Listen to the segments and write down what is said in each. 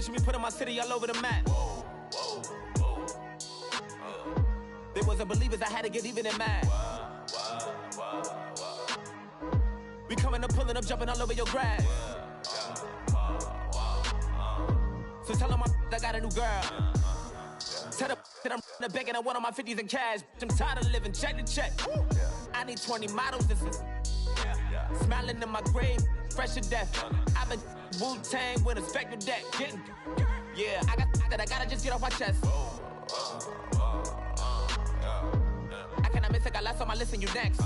Picture me putting my city all over the map. They wasn't believers, I had to get even and mad. We coming up, pulling up, jumping all over your grass. So tell them I got a new girl. Tell them that I'm in the bank and I want all my 50s in cash. I'm tired of living check to check. I need 20 models, this is smiling in my grave, fresh to death. I've been Wu-Tang with a spectral deck. Yeah, I gotta just get off my chest. I cannot miss it, got last on my list and you next.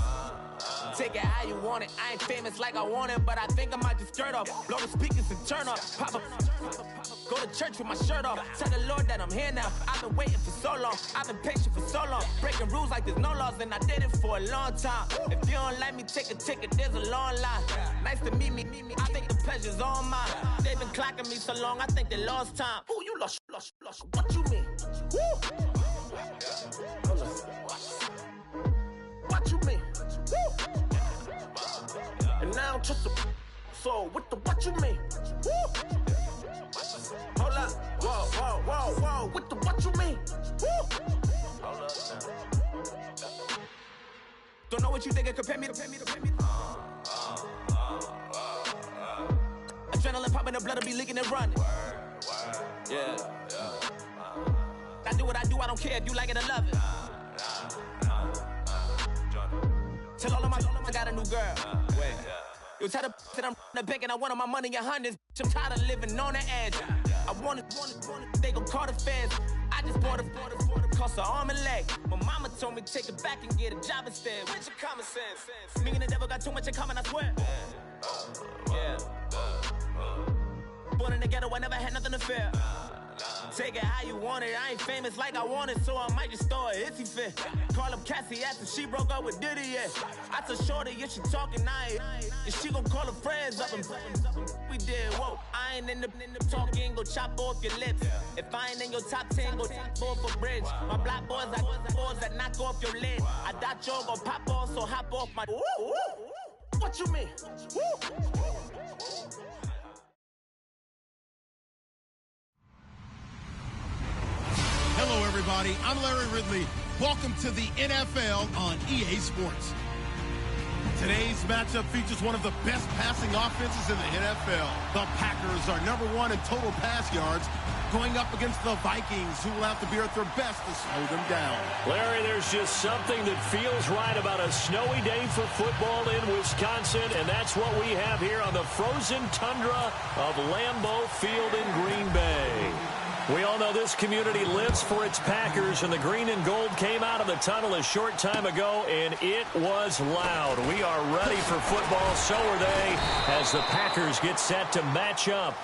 Take it how you want it, I ain't famous like I want it, but I think I might just skirt off. Blow the speakers and turn up, pop up. Go to church with my shirt off. Tell the Lord that I'm here now. I've been waiting for so long. I've been patient for so long. Breaking rules like there's no laws, and I did it for a long time. If you don't like me, take a ticket. There's a long line. Nice to meet me. I think the pleasure's all mine. They've been clocking me so long, I think they lost time. Ooh, you lost. What you mean? Woo. What you mean? Woo. And now I'm just a so what you mean? Woo. Hold up, whoa, what you mean? Woo. Hold up now. Don't know what you think, compare me. Adrenaline popping, the blood will be leaking and running. Yeah. I do what I do, I don't care if you like it or love it. Tell all of my I got a new girl. Wait. Yo, tell the that I'm in the bank and I want all my money in hundreds. I'm tired of living on the edge. I want it, they gon' call the feds. I just bought a cost an arm and leg. My mama told me take it back and get a job instead. Where's your common sense? Me and the devil got too much in common, I swear. Yeah. Born in the ghetto, I never had nothing to fear. Take it how you want it, I ain't famous like I want it, so I might just throw a hissy fit. Call up Cassie after she broke up with Diddy, yeah. I told Shorty if she talking, and she gon' call her friends up and we did, whoa. I ain't in the talking, go chop off your lips. If I ain't in your top 10, go top 4 for bridge. My black boys like boys that knock off your lid. I thought y'all gon' pop off, so hop off my. What you mean? Hello, everybody. I'm Larry Ridley. Welcome to the NFL on EA Sports. Today's matchup features one of the best passing offenses in the NFL. The Packers are #1 in total pass yards, going up against the Vikings, who will have to be at their best to slow them down. Larry, there's just something that feels right about a snowy day for football in Wisconsin, and that's what we have here on the frozen tundra of Lambeau Field in Green Bay. We all know this community lives for its Packers, and the green and gold came out of the tunnel a short time ago, and it was loud. We are ready for football, so are they, as the Packers get set to match up.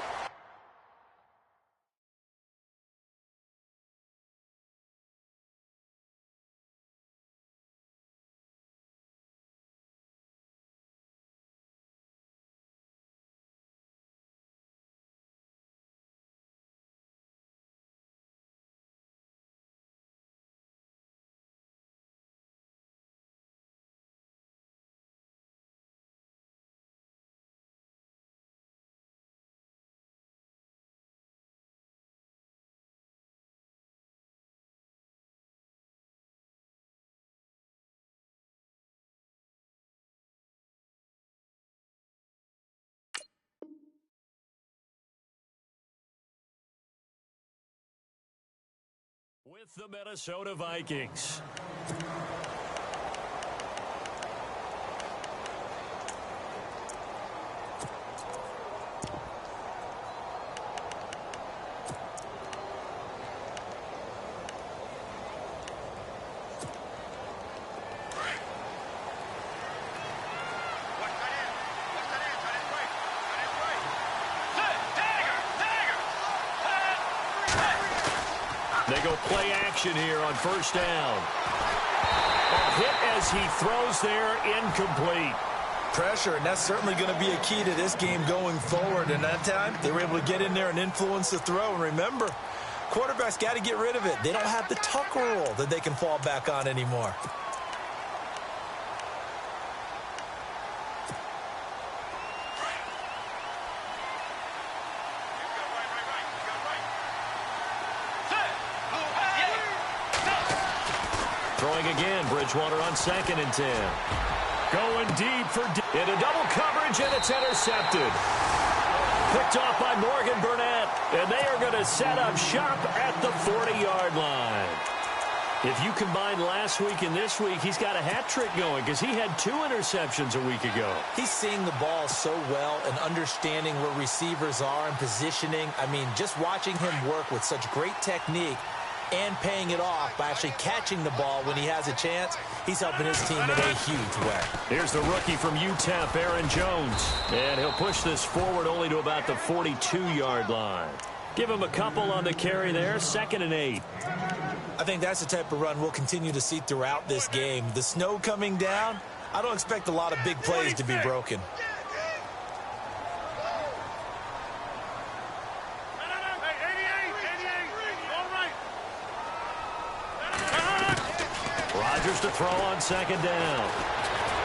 With the Minnesota Vikings. They go play action here on first down. A hit as he throws there, incomplete. Pressure, and that's certainly going to be a key to this game going forward. And that time, they were able to get in there and influence the throw. And remember, quarterbacks got to get rid of it. They don't have the tuck rule that they can fall back on anymore. again. Bridgewater on 2nd and 10. Going deep for into double coverage, and it's intercepted. Picked off by Morgan Burnett, and they are going to set up shop at the 40-yard line. If you combine last week and this week, he's got a hat trick going because he had 2 interceptions a week ago. He's seeing the ball so well and understanding where receivers are and positioning. I mean, just watching him work with such great technique and paying it off by actually catching the ball when he has a chance, he's helping his team in a huge way. Here's the rookie from UTEP, Aaron Jones. And he'll push this forward only to about the 42-yard line. Give him a couple on the carry there, 2nd and 8. I think that's the type of run we'll continue to see throughout this game. The snow coming down, I don't expect a lot of big plays to be broken. Rodgers to throw on 2nd down.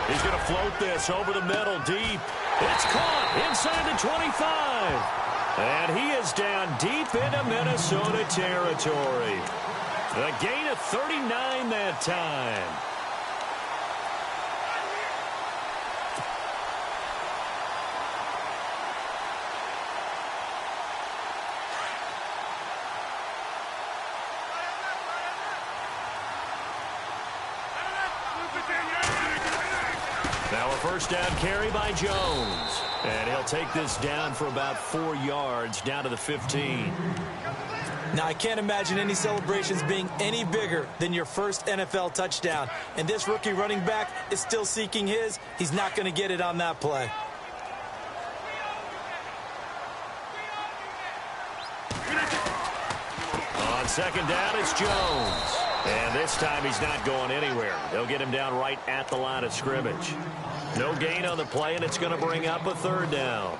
He's going to float this over the middle, deep. It's caught inside the 25. And he is down deep into Minnesota territory. A gain of 39 that time. Now a first down carry by Jones. And he'll take this down for about 4 yards, down to the 15. Now, I can't imagine any celebrations being any bigger than your first NFL touchdown. And this rookie running back is still seeking his. He's not going to get it on that play. On 2nd down, it's Jones. And this time he's not going anywhere. They'll get him down right at the line of scrimmage. No gain on the play, and it's going to bring up a 3rd down.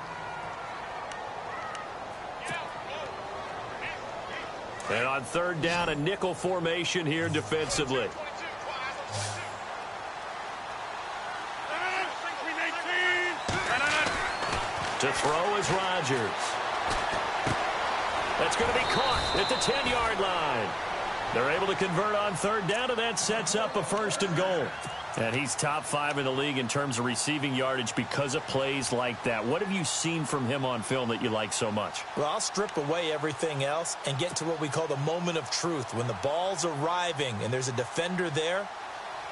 And on 3rd down, a nickel formation here defensively. To throw is Rodgers. That's going to be caught at the 10-yard line. They're able to convert on 3rd down, and that sets up a 1st and goal. And he's top 5 in the league in terms of receiving yardage because of plays like that. What have you seen from him on film that you like so much? Well, I'll strip away everything else and get to what we call the moment of truth. When the ball's arriving and there's a defender there,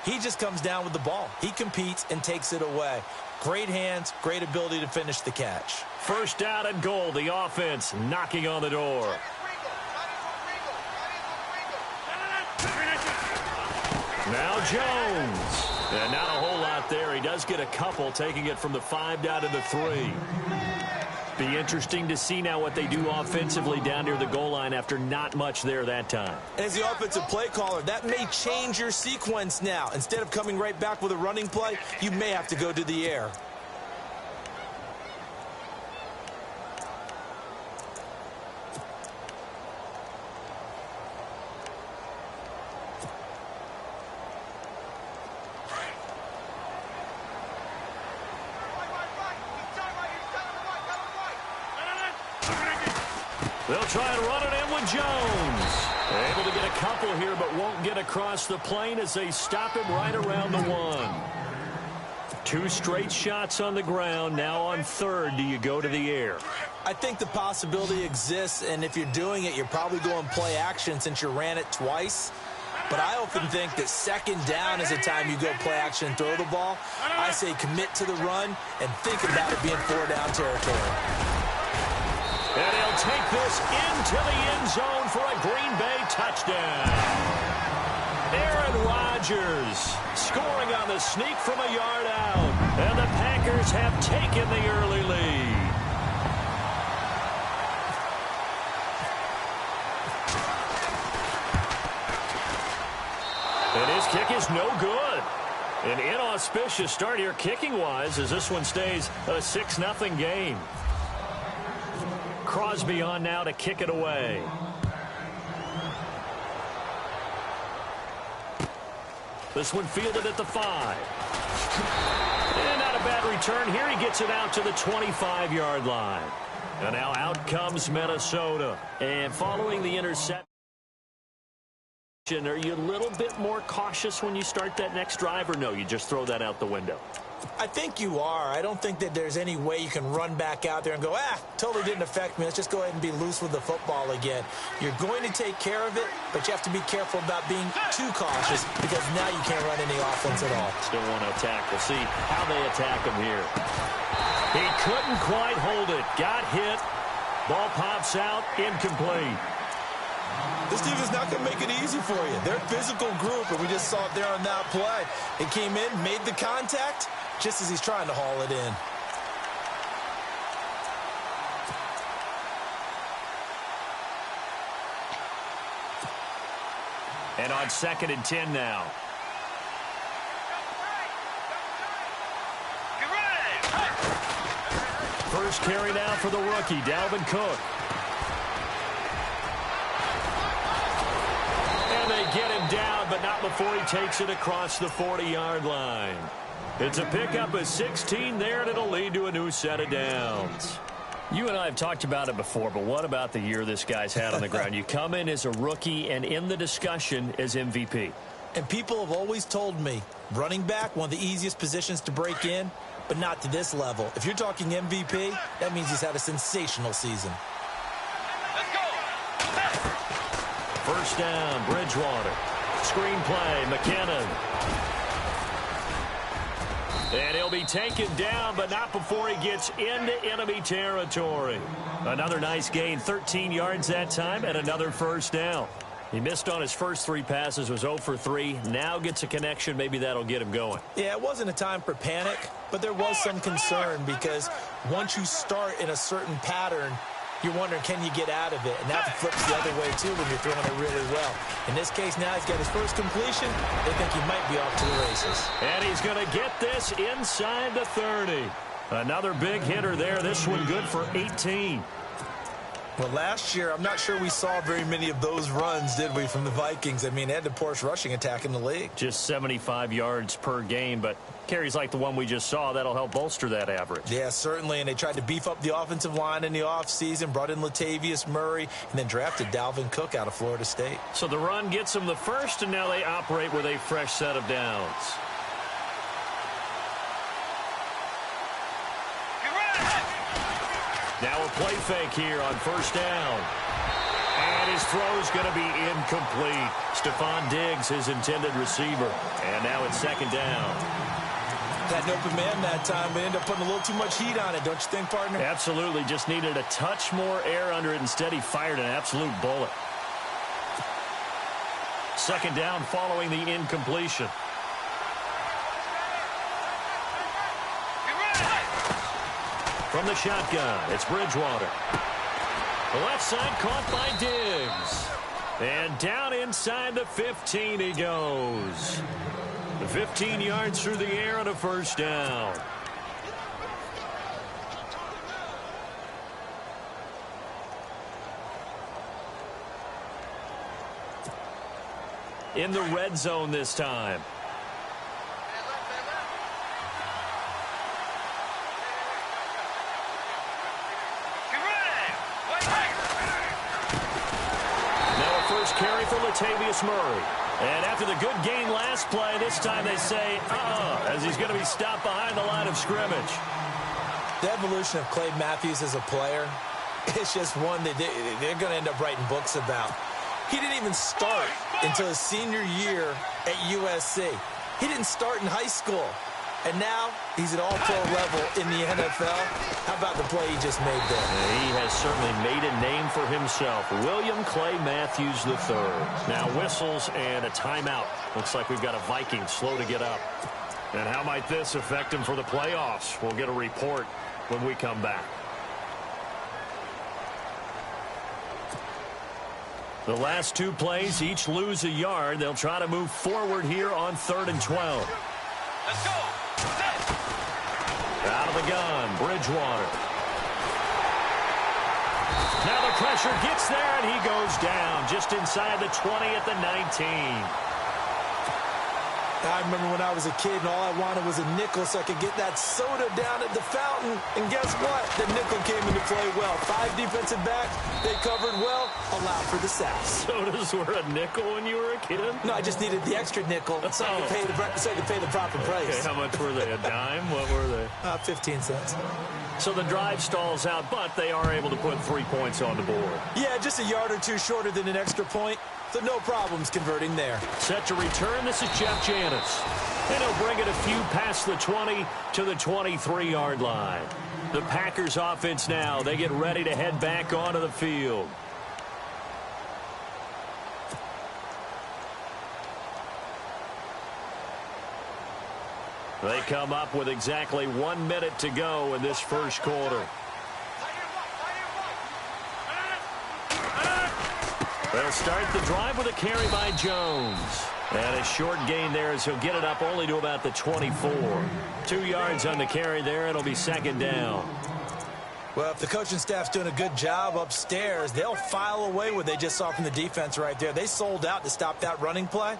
he just comes down with the ball. He competes and takes it away. Great hands, great ability to finish the catch. 1st down and goal. The offense knocking on the door. Now Jones. And not a whole lot there. He does get a couple, taking it from the 5 down to the 3. Be interesting to see now what they do offensively down near the goal line after not much there that time. As the offensive play caller, that may change your sequence now. Instead of coming right back with a running play, you may have to go to the air. They'll try and run it in with Jones. Able to get a couple here, but won't get across the plane as they stop him right around the 1. 2 straight shots on the ground. Now on 3rd, do you go to the air? I think the possibility exists, and if you're doing it, you're probably going play action since you ran it twice. But I often think that 2nd down is the time you go play action and throw the ball. I say commit to the run and think about it being 4-down territory. And he'll take this into the end zone for a Green Bay touchdown. Aaron Rodgers scoring on the sneak from a yard out. And the Packers have taken the early lead. And his kick is no good. An inauspicious start here kicking-wise as this one stays a 6-0 game. Crosby on now to kick it away. This one fielded at the 5. And not a bad return here. He gets it out to the 25-yard line. And now out comes Minnesota. And following the interception. Are you a little bit more cautious when you start that next drive, or no, you just throw that out the window? I think you are. I don't think that there's any way you can run back out there and go, totally didn't affect me. Let's just go ahead and be loose with the football again. You're going to take care of it, but you have to be careful about being too cautious because now you can't run any offense at all. Still want to attack. We'll see how they attack him here. He couldn't quite hold it. Got hit. Ball pops out. Incomplete. This team is not going to make it easy for you. They're a physical group, and we just saw it there on that play. It came in, made the contact, just as he's trying to haul it in. And on 2nd and 10 now. First carry now for the rookie, Dalvin Cook. And they get him down, but not before he takes it across the 40-yard line. It's a pickup of 16 there, and it'll lead to a new set of downs. You and I have talked about it before, but what about the year this guy's had on the ground? You come in as a rookie and in the discussion as MVP. And people have always told me, running back, one of the easiest positions to break in, but not to this level. If you're talking MVP, that means he's had a sensational season. First down, Bridgewater. Screen play, McKinnon. And he'll be taken down, but not before he gets into enemy territory. Another nice gain, 13 yards that time, and another first down. He missed on his first 3 passes, was 0 for 3. Now gets a connection. Maybe that'll get him going. Yeah, it wasn't a time for panic, but there was some concern because once you start in a certain pattern, you're wondering, can you get out of it? And that flips the other way, too, when you're throwing it really well. In this case, now he's got his first completion. They think he might be off to the races. And he's going to get this inside the 30. Another big hitter there. This one good for 18. Well, last year, I'm not sure we saw very many of those runs, did we, from the Vikings? I mean, they had the poorest rushing attack in the league. Just 75 yards per game, but carries like the one we just saw, that'll help bolster that average. Yeah, certainly, and they tried to beef up the offensive line in the offseason, brought in Latavius Murray, and then drafted Dalvin Cook out of Florida State. So the run gets them the first, and now they operate with a fresh set of downs. Now a play fake here on first down. And his throw's going to be incomplete. Stephon Diggs, his intended receiver. And now it's 2nd down. Had an open man that time, but ended up putting a little too much heat on it, don't you think, partner? Absolutely. Just needed a touch more air under it. Instead, he fired an absolute bullet. 2nd down following the incompletion. From the shotgun, it's Bridgewater. The left side caught by Diggs. And down inside the 15 he goes. 15 yards through the air and a first down. In the red zone this time. Carry for Latavius Murray. And after the good gain last play, this time they say, as he's going to be stopped behind the line of scrimmage. The evolution of Clay Matthews as a player, it's just one that they're going to end up writing books about. He didn't even start until his senior year at USC. He didn't start in high school. And now he's at all-pro level in the NFL. How about the play he just made there? He has certainly made a name for himself. William Clay Matthews III. Now whistles and a timeout. Looks like we've got a Viking slow to get up. And how might this affect him for the playoffs? We'll get a report when we come back. The last 2 plays, each lose a yard. They'll try to move forward here on 3rd and 12. Let's go. Out of the gun, Bridgewater. Now the pressure gets there, and he goes down just inside the 20 at the 19. I remember when I was a kid and all I wanted was a nickel so I could get that soda down at the fountain. And guess what? The nickel came into play well. 5 defensive backs, they covered well, allowed for the sacks. Sodas were a nickel when you were a kid? No, I just needed the extra nickel so I could pay the proper price. Okay, how much were they? A dime? What were they? 15 cents. So the drive stalls out, but they are able to put 3 points on the board. Yeah, just a yard or two shorter than an extra point. So no problems converting there. Set to return, this is Jeff Janis. And he'll bring it a few past the 20 to the 23-yard line. The Packers offense now, they get ready to head back onto the field. They come up with exactly 1 minute to go in this first quarter. They'll start the drive with a carry by Jones. And a short gain there as he'll get it up only to about the 24. 2 yards on the carry there. It'll be second down. Well, if the coaching staff's doing a good job upstairs, they'll file away what they just saw from the defense right there. They sold out to stop that running play.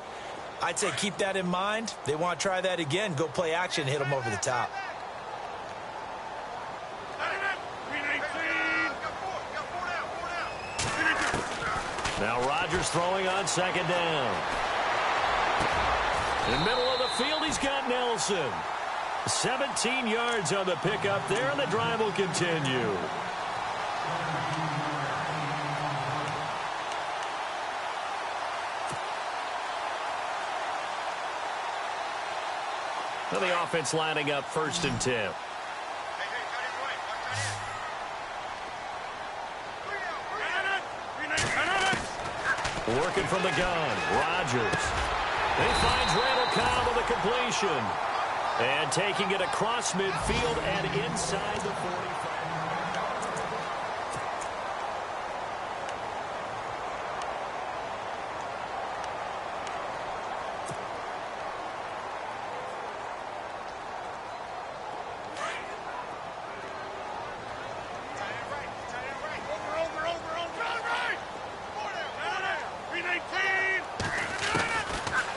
I'd say keep that in mind. They want to try that again. Go play action, hit them over the top. Now Rodgers throwing on second down. In the middle of the field, he's got Nelson. 17 yards on the pickup there, and the drive will continue. Now the offense lining up 1st and 10. Working from the gun, Rodgers. He finds Randall Cobb with a completion. And taking it across midfield and inside the 45.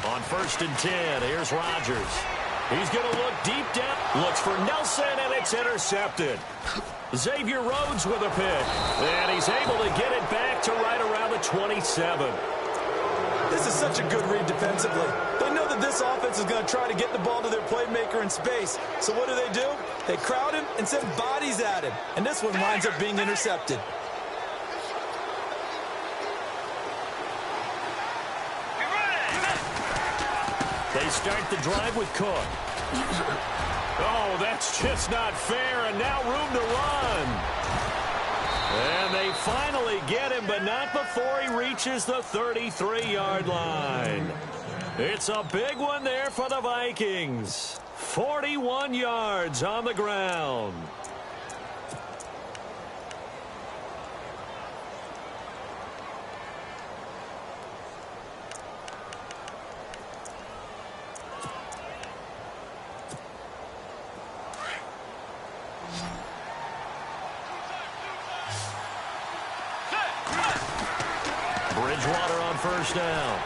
On 1st and 10, here's Rodgers. He's going to look deep down. Looks for Nelson, and it's intercepted. Xavier Rhodes with a pick. And he's able to get it back to right around the 27. This is such a good read defensively. They know that this offense is going to try to get the ball to their playmaker in space. So what do? They crowd him and send bodies at him. And this one winds up being intercepted. They start the drive with Cook. Oh, that's just not fair, and now room to run. And they finally get him, but not before he reaches the 33-yard line. It's a big one there for the Vikings. 41 yards on the ground. Bridgewater on 1st down.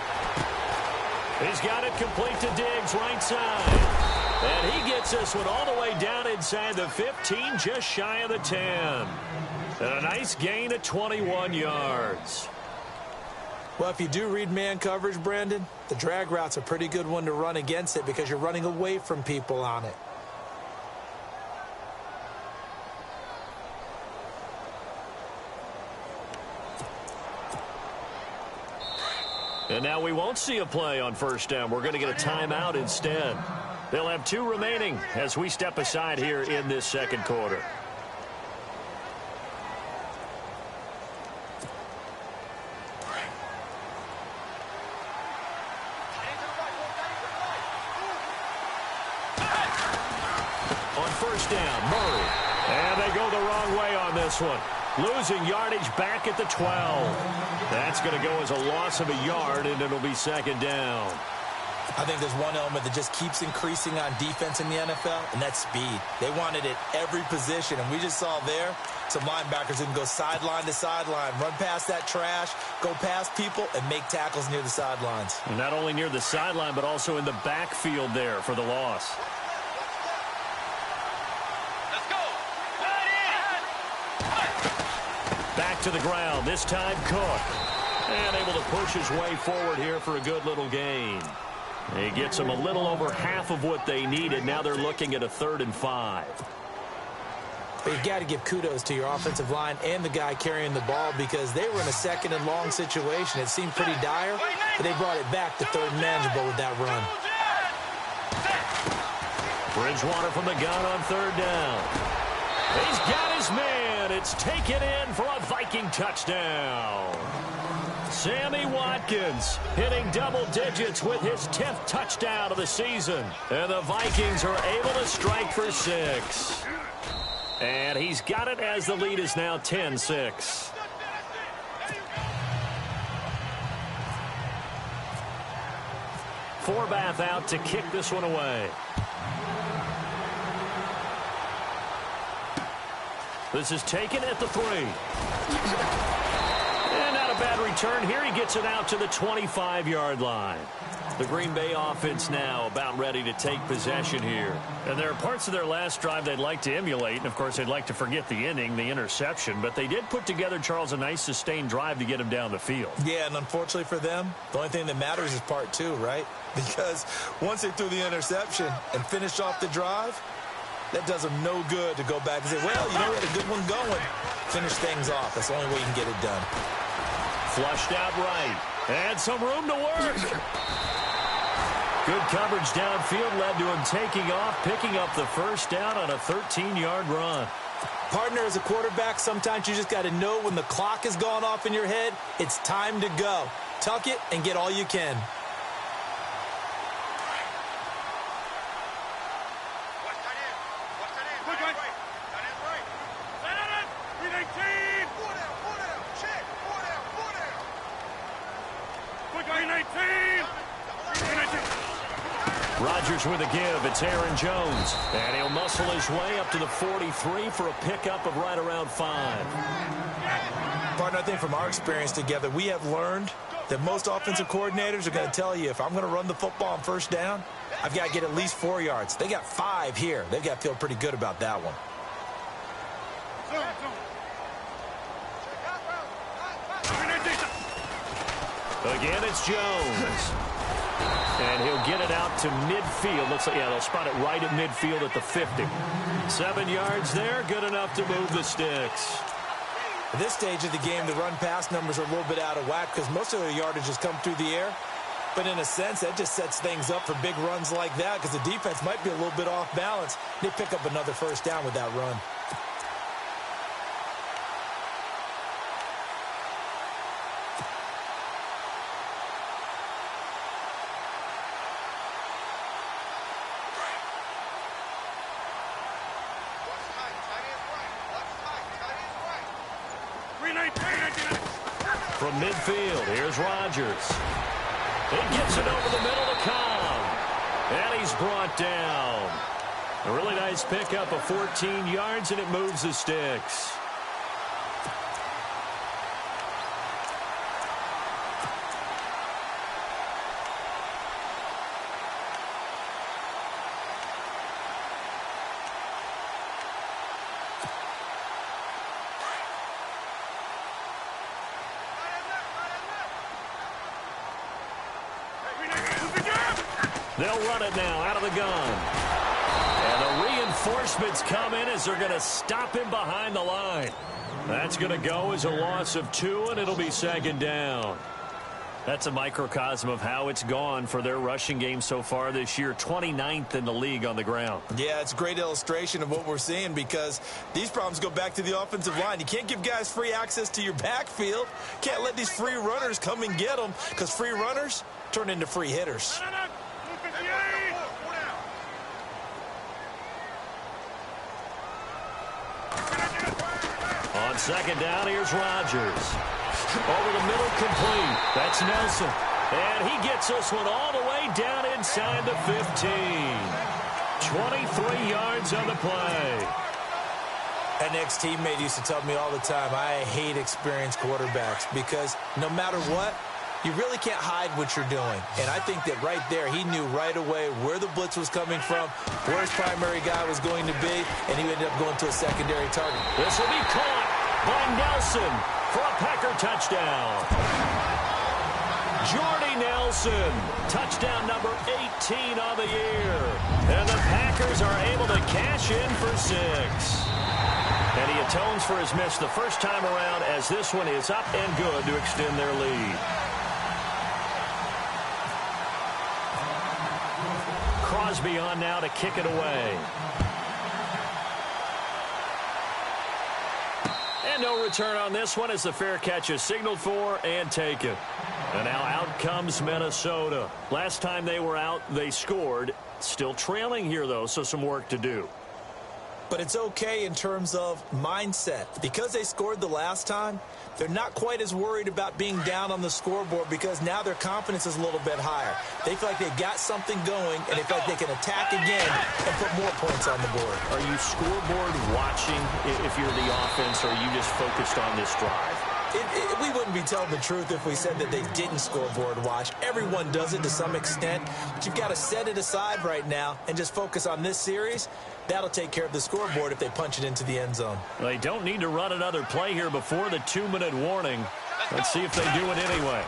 He's got it complete to Diggs, right side. And he gets this one all the way down inside the 15, just shy of the 10. And a nice gain of 21 yards. Well, if you do read man coverage, Brandon, the drag route's a pretty good one to run against it because you're running away from people on it. And now we won't see a play on 1st down. We're going to get a timeout instead. They'll have 2 remaining as we step aside here in this second quarter. On 1st down, Murray. And they go the wrong way on this one. Losing yardage back at the 12. That's going to go as a loss of a yard, and it'll be second down. I think there's one element that just keeps increasing on defense in the NFL, and that's speed. They want it at every position, and we just saw there some linebackers who can go sideline to sideline, run past that trash, go past people, and make tackles near the sidelines. And not only near the sideline, but also in the backfield there for the loss. Let's go. Back to the ground, this time Cook. And able to push his way forward here for a good little gain. He gets them a little over half of what they needed. Now they're looking at a 3rd and 5. But you've got to give kudos to your offensive line and the guy carrying the ball because they were in a 2nd and long situation. It seemed pretty dire, but they brought it back to 3rd and manageable with that run. Bridgewater from the gun on 3rd down. He's got his man. It's taken in for a Viking touchdown. Sammy Watkins hitting double digits with his 10th touchdown of the season. And the Vikings are able to strike for 6. And he's got it as the lead is now 10-6. Forbath out to kick this one away. This is taken at the 3. And not a bad return here. He gets it out to the 25-yard line. The Green Bay offense now about ready to take possession here. And there are parts of their last drive they'd like to emulate. And, of course, they'd like to forget the inning, the interception. But they did put together, Charles, a nice sustained drive to get him down the field. Yeah, and unfortunately for them, the only thing that matters is part 2, right? Because once they threw the interception and finished off the drive, that does them no good to go back and say, well, you know, we had a good one going. Finish things off. That's the only way you can get it done. Flushed out right. And some room to work. Good coverage downfield led to him taking off, picking up the 1st down on a 13-yard run. Partner, as a quarterback, sometimes you just got to know when the clock has gone off in your head, it's time to go. Tuck it and get all you can. Rodgers with a give. It's Aaron Jones. And he'll muscle his way up to the 43 for a pickup of right around 5. Partner, I think from our experience together, we have learned that most offensive coordinators are going to tell you, if I'm going to run the football on 1st down, I've got to get at least 4 yards. They got 5 here. They've got to feel pretty good about that one. Again, it's Jones. And he'll get it out to midfield. Looks like, yeah, they'll spot it right at midfield at the 50. 7 yards there, good enough to move the sticks. At this stage of the game, the run-pass numbers are a little bit out of whack because most of their yardage has come through the air. But in a sense, that just sets things up for big runs like that because the defense might be a little bit off balance. They pick up another 1st down with that run. From midfield, here's Rodgers. He gets it over the middle to Cobb. And he's brought down. A really nice pickup of 14 yards, and it moves the sticks. They'll run it now out of the gun. And the reinforcements come in as they're going to stop him behind the line. That's going to go as a loss of 2, and it'll be 2nd down. That's a microcosm of how it's gone for their rushing game so far this year. 29th in the league on the ground. Yeah, it's a great illustration of what we're seeing because these problems go back to the offensive line. You can't give guys free access to your backfield. Can't let these free runners come and get them because free runners turn into free hitters. On 2nd down, here's Rodgers. Over the middle, complete. That's Nelson. And he gets this one all the way down inside the 15. 23 yards on the play. An ex-teammate used to tell me all the time, I hate experienced quarterbacks because no matter what, you really can't hide what you're doing. And I think that right there, he knew right away where the blitz was coming from, where his primary guy was going to be, and he ended up going to a secondary target. This will be caught by Nelson for a Packer touchdown. Jordy Nelson, touchdown number 18 on the year. And the Packers are able to cash in for 6. And he atones for his miss the first time around as this one is up and good to extend their lead. Crosby on now to kick it away. And no return on this one as the fair catch is signaled for and taken. And now out comes Minnesota. Last time they were out, they scored. Still trailing here, though, so some work to do. But it's okay in terms of mindset. Because they scored the last time, they're not quite as worried about being down on the scoreboard because now their confidence is a little bit higher. They feel like they've got something going, and they feel like they can attack again and put more points on the board. Are you scoreboard watching if you're the offense, or are you just focused on this drive? We wouldn't be telling the truth if we said that they didn't scoreboard watch. Everyone does it to some extent, but you've got to set it aside right now and just focus on this series. That'll take care of the scoreboard if they punch it into the end zone. They don't need to run another play here before the 2-minute warning. Let's see if they do it anyway.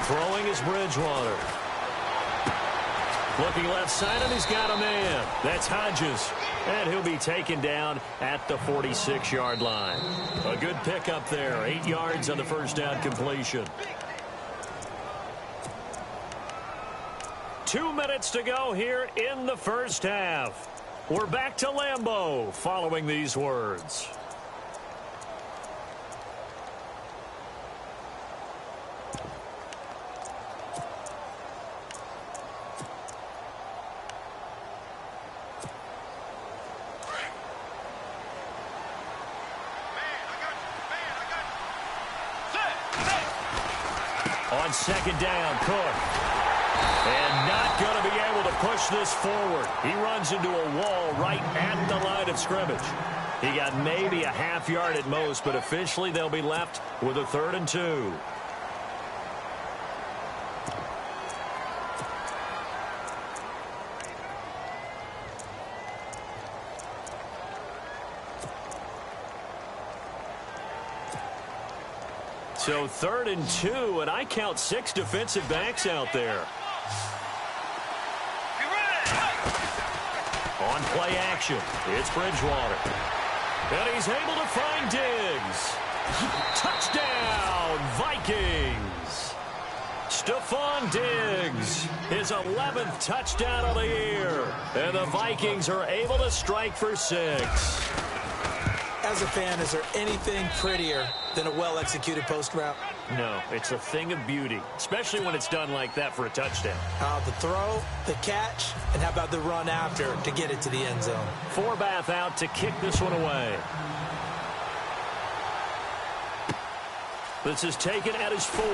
Throwing is Bridgewater. Looking left side, and he's got a man. That's Hodges. And he'll be taken down at the 46-yard line. A good pickup there. 8 yards on the first down completion. 2 minutes to go here in the first half. We're back to Lambeau following these words. On second down, Cook. And not going to be able to push this forward. He runs into a wall right at the line of scrimmage. He got maybe a half yard at most, but officially they'll be left with a 3rd and 2. So 3rd and 2, and I count 6 defensive backs out there. On play action, it's Bridgewater. And he's able to find Diggs. Touchdown, Vikings. Stephon Diggs, his 11th touchdown of the year. And the Vikings are able to strike for 6. As a fan, is there anything prettier than a well-executed post route? No, it's a thing of beauty, especially when it's done like that for a touchdown. The throw, the catch, and how about the run after to get it to the end zone? Forbath out to kick this one away. This is taken at his 4.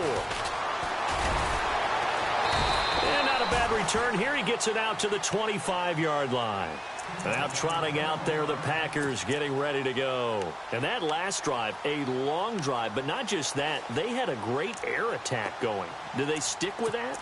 And not a bad return here. He gets it out to the 25-yard line. Now trotting out there, the Packers getting ready to go. And that last drive, a long drive, but not just that. They had a great air attack going. Do they stick with that?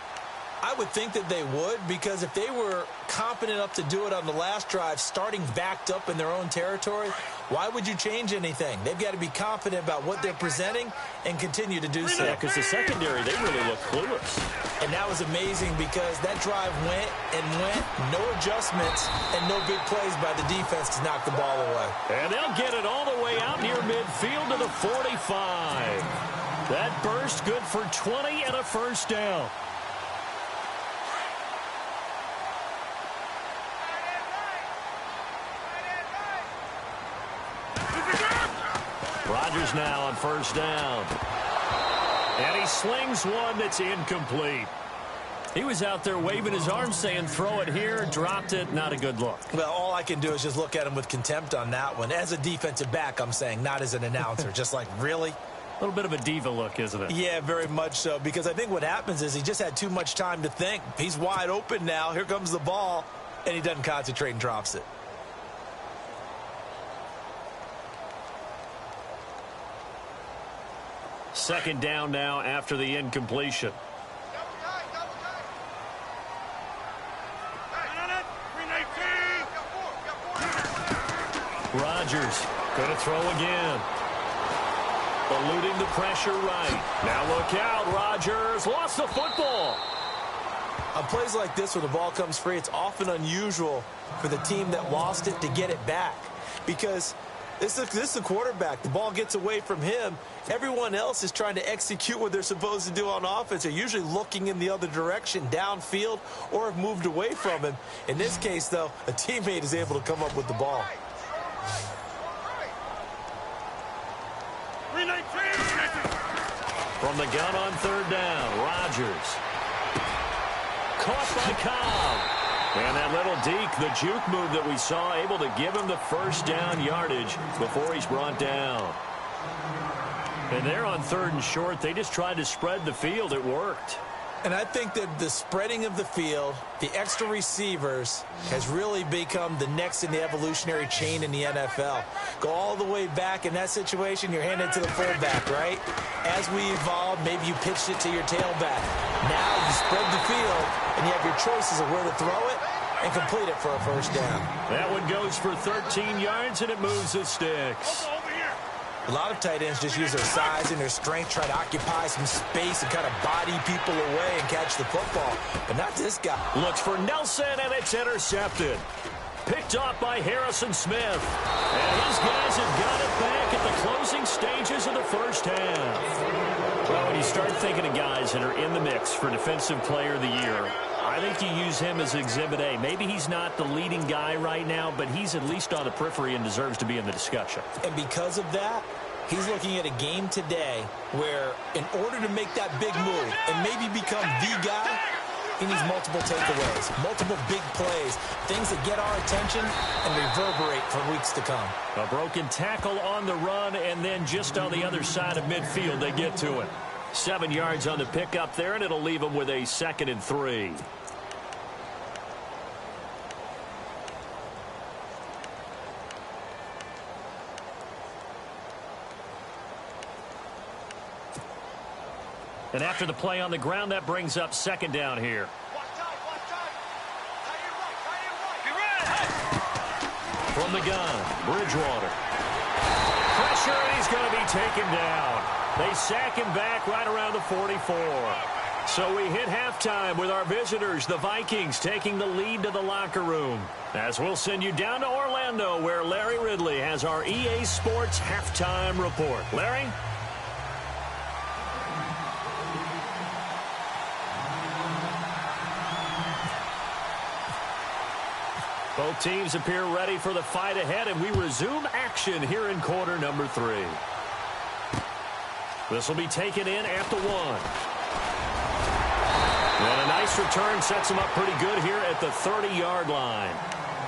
I would think that they would, because if they were competent enough to do it on the last drive, starting backed up in their own territory, why would you change anything? They've got to be confident about what they're presenting and continue to do so. Yeah, because the secondary, they really look clueless. And that was amazing because that drive went and went, no adjustments, and no big plays by the defense to knock the ball away. And they'll get it all the way out near midfield to the 45. That burst good for 20 and a first down. Rodgers now on first down. And he slings one that's incomplete. He was out there waving his arms saying, throw it here, dropped it, not a good look. Well, all I can do is just look at him with contempt on that one. As a defensive back, I'm saying, not as an announcer. Just like, really? A little bit of a diva look, isn't it? Yeah, very much so, because I think what happens is he just had too much time to think. He's wide open now. Here comes the ball, and he doesn't concentrate and drops it. Second down now after the incompletion. Rodgers going to throw again. Eluding the pressure right. Now look out, Rodgers lost the football. On plays like this where the ball comes free, it's often unusual for the team that lost it to get it back. Because this is the quarterback. The ball gets away from him. Everyone else is trying to execute what they're supposed to do on offense. They're usually looking in the other direction, downfield, or have moved away from him. In this case, though, a teammate is able to come up with the ball. From the gun on third down, Rodgers. Caught by Cobb. And that little deke, the juke move that we saw, able to give him the first down yardage before he's brought down. And they're on third and short. They just tried to spread the field. It worked. And I think that the spreading of the field, the extra receivers, has really become the next in the evolutionary chain in the NFL. Go all the way back in that situation, you're handed to the fullback, right? As we evolved, maybe you pitched it to your tailback. Now you spread the field, and you have your choices of where to throw it and complete it for a first down. That one goes for 13 yards, and it moves the sticks. A lot of tight ends just use their size and their strength, try to occupy some space and kind of body people away and catch the football. But not this guy. Looks for Nelson, and it's intercepted. Picked off by Harrison Smith. And his guys have got it back at the closing stages of the first half. Well, when you start thinking of guys that are in the mix for Defensive Player of the Year, I think you use him as Exhibit A. Maybe he's not the leading guy right now, but he's at least on the periphery and deserves to be in the discussion. And because of that, he's looking at a game today where in order to make that big move and maybe become the guy, he needs multiple takeaways, multiple big plays, things that get our attention and reverberate for weeks to come. A broken tackle on the run, and then just on the other side of midfield, they get to it. 7 yards on the pickup there, and it'll leave them with a 2nd and 3. And after the play on the ground, that brings up 2nd down here. From the gun, Bridgewater. Pressure, and he's going to be taken down. They sack him back right around the 44. So we hit halftime with our visitors, the Vikings, taking the lead to the locker room. As we'll send you down to Orlando, where Larry Ridley has our EA Sports halftime report. Larry? Both teams appear ready for the fight ahead, and we resume action here in quarter number 3. This will be taken in at the 1. And a nice return sets them up pretty good here at the 30-yard line.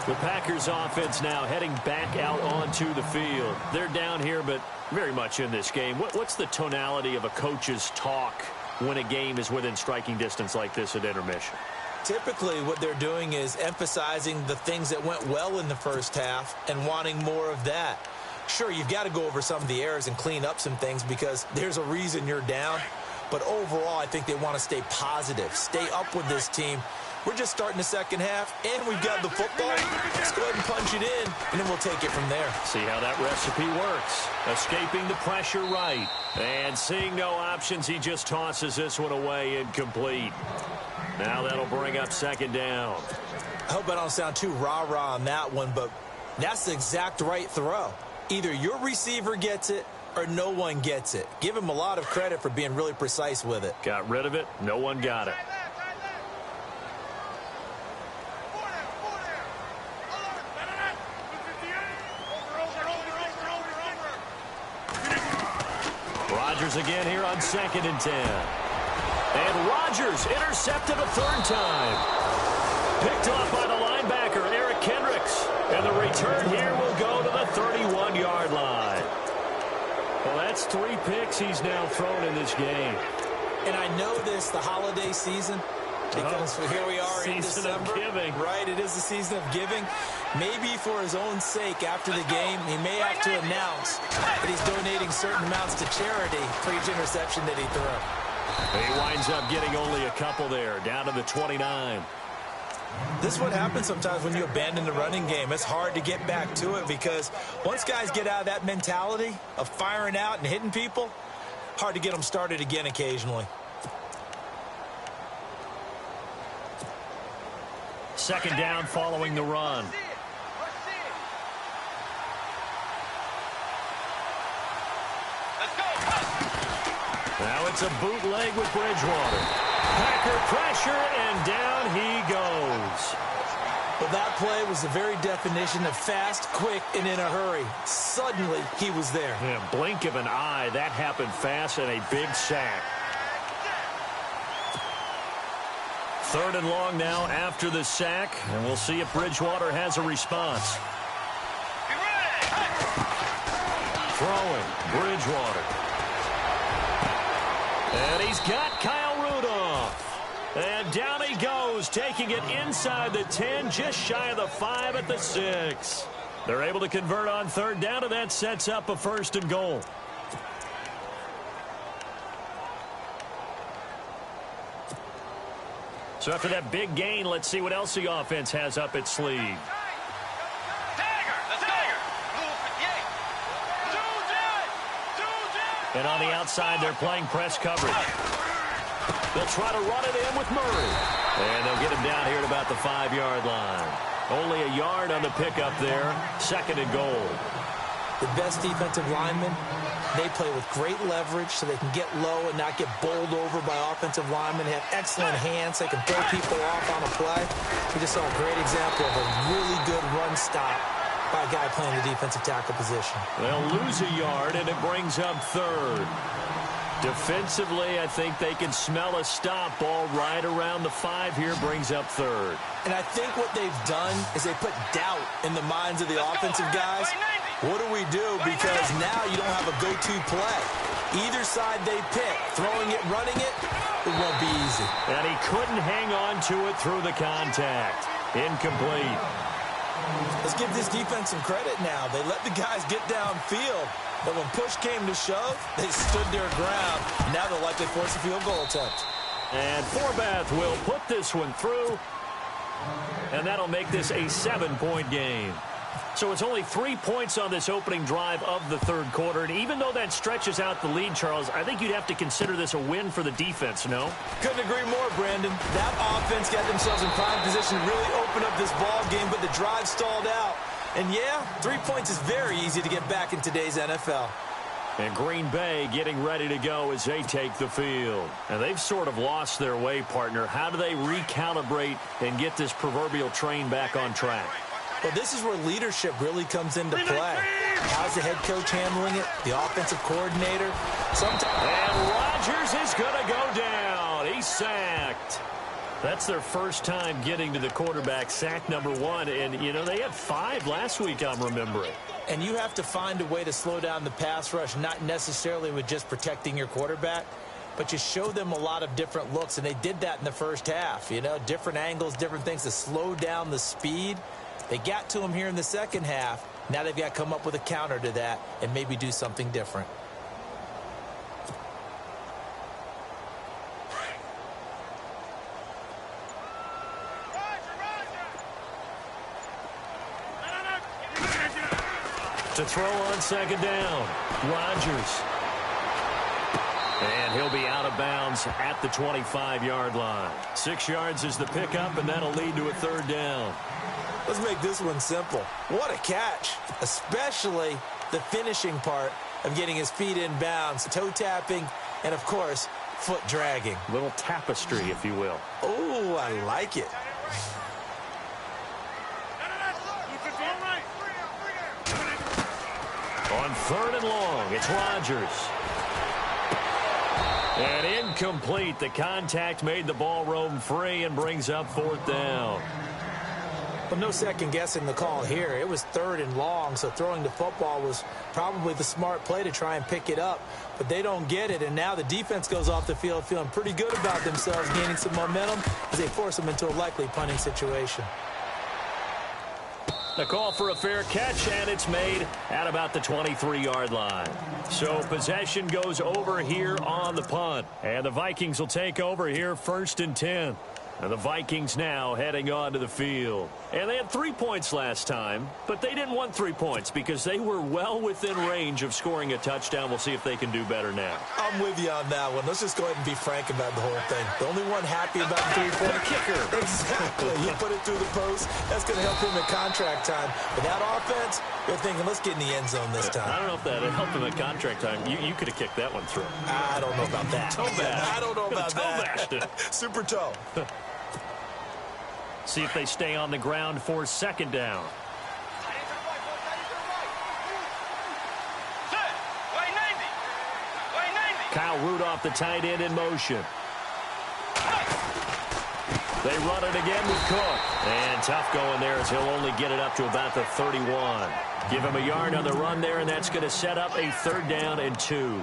The Packers offense now heading back out onto the field. They're down here, but very much in this game. What's the tonality of a coach's talk when a game is within striking distance like this at intermission? Typically, what they're doing is emphasizing the things that went well in the first half and wanting more of that. Sure, you've got to go over some of the errors and clean up some things because there's a reason you're down. But overall, I think they want to stay positive, stay up with this team. We're just starting the second half, and we've got the football. Let's go ahead and punch it in, and then we'll take it from there. See how that recipe works. Escaping the pressure right. And seeing no options, he just tosses this one away incomplete. Now that'll bring up 2nd down. I hope I don't sound too rah-rah on that one, but that's the exact right throw. Either your receiver gets it or no one gets it. Give him a lot of credit for being really precise with it. Got rid of it. No one got it. Rodgers again here on 2nd and 10. And Rodgers intercepted a 3rd time. Picked off by the linebacker, Eric Kendricks. And the return here will go to the 31-yard line. Well, that's 3 picks he's now thrown in this game. And I know this, the holiday season, because here we are in December. Season of giving. Right, it is the season of giving. Maybe for his own sake after the game, he may have to announce that he's donating certain amounts to charity for each interception that he threw. He winds up getting only a couple there, down to the 29. This is what happens sometimes when you abandon the running game. It's hard to get back to it because once guys get out of that mentality of firing out and hitting people, hard to get them started again occasionally. Second down following the run. Now it's a bootleg with Bridgewater. Packer pressure, and down he goes. Well, that play was the very definition of fast, quick, and in a hurry. Suddenly, he was there. Yeah, blink of an eye, that happened fast, and a big sack. Third and long now after the sack, and we'll see if Bridgewater has a response. Throwing, Bridgewater. And he's got Kyle Rudolph. And down he goes, taking it inside the 10, just shy of the 5 at the 6. They're able to convert on third down, and that sets up a 1st and goal. So after that big gain, let's see what else the offense has up its sleeve. And on the outside, they're playing press coverage. They'll try to run it in with Murray. And they'll get him down here at about the 5-yard line. Only a yard on the pickup there. 2nd and goal. The best defensive linemen, they play with great leverage so they can get low and not get bowled over by offensive linemen. They have excellent hands. They can throw people off on a play. We just saw a great example of a really good run stop by a guy playing the defensive tackle position. They'll lose a yard, and it brings up 3rd. Defensively, I think they can smell a stop. Ball right around the 5 here, brings up 3rd. And I think what they've done is they put doubt in the minds of the offensive guys. What do we do? Because now you don't have a go-to play. Either side they pick, throwing it, running it, it won't be easy. And he couldn't hang on to it through the contact. Incomplete. Let's give this defense some credit now. They let the guys get downfield, but when push came to shove, they stood their ground. Now they'll likely force a field goal attempt. And Forbath will put this one through, and that'll make this a 7-point game. So it's only 3 points on this opening drive of the 3rd quarter. And even though that stretches out the lead, Charles, I think you'd have to consider this a win for the defense, no? Couldn't agree more, Brandon. That offense got themselves in prime position to really open up this ball game, but the drive stalled out. And yeah, 3 points is very easy to get back in today's NFL. And Green Bay getting ready to go as they take the field. And they've sort of lost their way, partner. How do they recalibrate and get this proverbial train back on track? Well, this is where leadership really comes into play. How's the head coach handling it? The offensive coordinator? And Rodgers is going to go down. He's sacked. That's their first time getting to the quarterback, sack number 1. And, you know, they had 5 last week, I'm remembering. And you have to find a way to slow down the pass rush, not necessarily with just protecting your quarterback, but you show them a lot of different looks, and they did that in the first half. You know, different angles, different things to slow down the speed. They got to him here in the second half. Now they've got to come up with a counter to that and maybe do something different. To throw on 2nd down, Rodgers. And he'll be out of bounds at the 25-yard line. 6 yards is the pickup, and that'll lead to a 3rd down. Let's make this one simple. What a catch, especially the finishing part of getting his feet in bounds, toe tapping, and, of course, foot dragging. Little tapestry, if you will. Oh, I like it. On 3rd and long, it's Rodgers. And incomplete. The contact made the ball roam free and brings up 4th down. Well, no second guessing the call here. It was 3rd and long, so throwing the football was probably the smart play to try and pick it up. But they don't get it, and now the defense goes off the field feeling pretty good about themselves, gaining some momentum as they force them into a likely punting situation. The call for a fair catch, and it's made at about the 23-yard line. So possession goes over here on the punt, and the Vikings will take over here 1st and 10. And the Vikings now heading on to the field. And they had 3 points last time, but they didn't want 3 points because they were well within range of scoring a touchdown. We'll see if they can do better now. I'm with you on that one. Let's just go ahead and be frank about the whole thing. The only one happy about the 3-point kicker. Exactly. He put it through the post. That's going to help him at contract time. But that offense, they're thinking, let's get in the end zone this time. I don't know if that helped him at contract time. You could have kicked that one through. I don't know about that. Toe bash. I don't know about that. Toe Super toe. See if they stay on the ground for 2nd down. Kyle Rudolph, the tight end, in motion. They run it again with Cook. And tough going there as he'll only get it up to about the 31. Give him a yard on the run there, and that's going to set up a 3rd down and 2.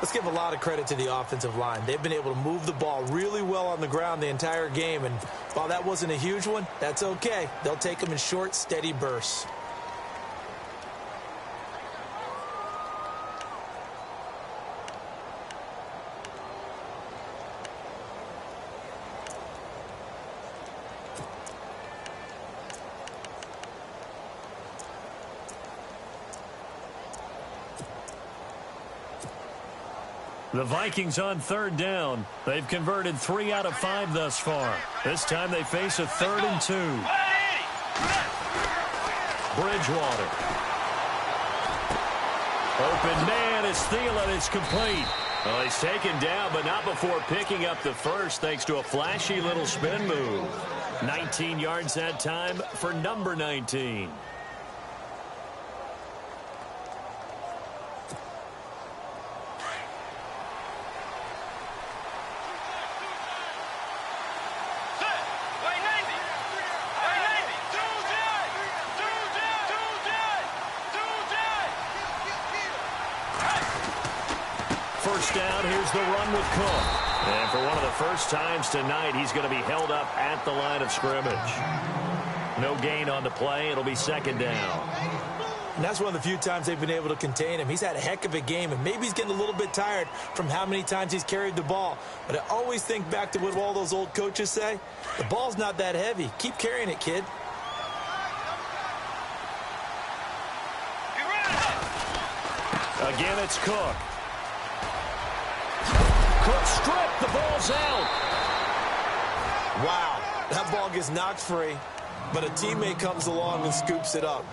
Let's give a lot of credit to the offensive line. They've been able to move the ball really well on the ground the entire game. And while that wasn't a huge one, that's okay. They'll take them in short, steady bursts. The Vikings on 3rd down. They've converted 3 out of 5 thus far. This time they face a 3rd and 2. Bridgewater. Open man is Thielen. It's complete. Well, he's taken down, but not before picking up the first thanks to a flashy little spin move. 19 yards that time for number 19. First down, here's the run with Cook. And for one of the first times tonight, he's going to be held up at the line of scrimmage. No gain on the play. It'll be 2nd down. And that's one of the few times they've been able to contain him. He's had a heck of a game, and maybe he's getting a little bit tired from how many times he's carried the ball. But I always think back to what all those old coaches say. The ball's not that heavy. Keep carrying it, kid. Again, it's Cook. Cook stripped. The ball's out. Wow. That ball gets knocked free, but a teammate comes along and scoops it up.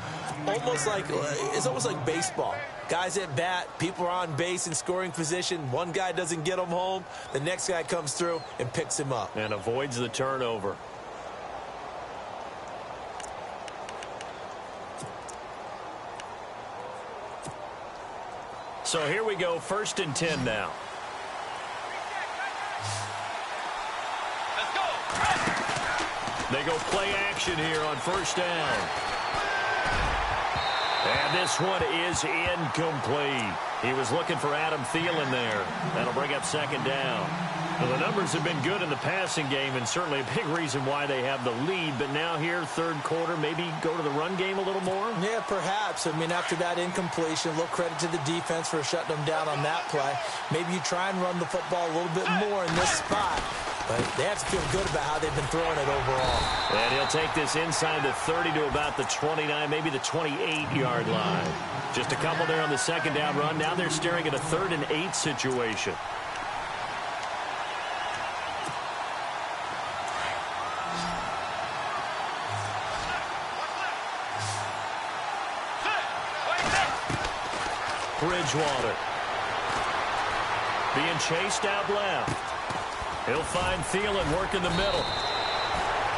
It's almost like baseball. Guys at bat, people are on base in scoring position. One guy doesn't get him home. The next guy comes through and picks him up. And avoids the turnover. So here we go, 1st and 10 now. They go play action here on 1st down. And this one is incomplete. He was looking for Adam Thielen there. That'll bring up 2nd down. Well, the numbers have been good in the passing game, and certainly a big reason why they have the lead. But now here, 3rd quarter, maybe go to the run game a little more? Yeah, perhaps. I mean, after that incompletion, a little credit to the defense for shutting them down on that play. Maybe you try and run the football a little bit more in this spot. But they have to feel good about how they've been throwing it overall. And he'll take this inside the 30 to about the 29, maybe the 28-yard line. Just a couple there on the 2nd down run. Now they're staring at a 3rd and 8 situation. Bridgewater. Being chased out left. He'll find Thielen working the middle.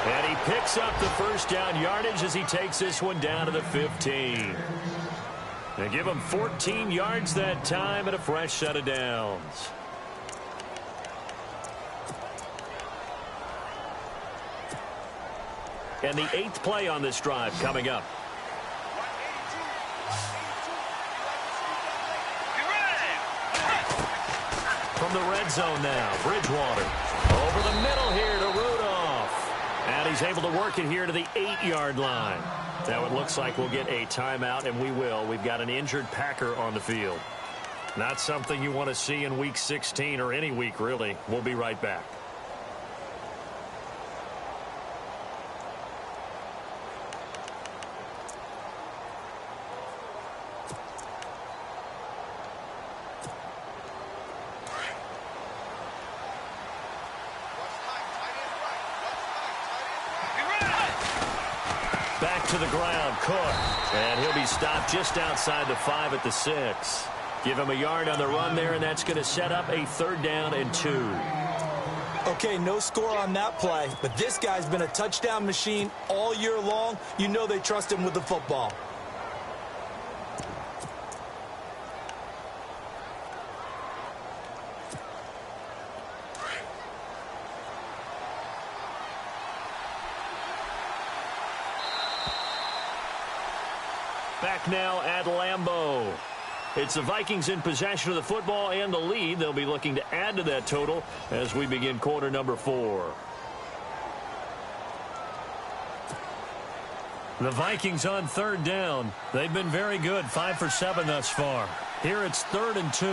And he picks up the 1st down yardage as he takes this one down to the 15. They give him 14 yards that time and a fresh set of downs. And the 8th play on this drive coming up. From the red zone now, Bridgewater. Over the middle here to Rudolph. And he's able to work it here to the 8-yard line. Now it looks like we'll get a timeout, and we will. We've got an injured Packer on the field. Not something you want to see in Week 16 or any week, really. We'll be right back. Back to the ground, Cook. And he'll be stopped just outside the 5 at the 6. Give him a yard on the run there, and that's going to set up a 3rd down and 2. Okay, no score on that play, but this guy's been a touchdown machine all year long. You know they trust him with the football. Back now at Lambeau. It's the Vikings in possession of the football and the lead. They'll be looking to add to that total as we begin quarter number 4. The Vikings on 3rd down. They've been very good, 5 for 7 thus far. Here it's 3rd and 2.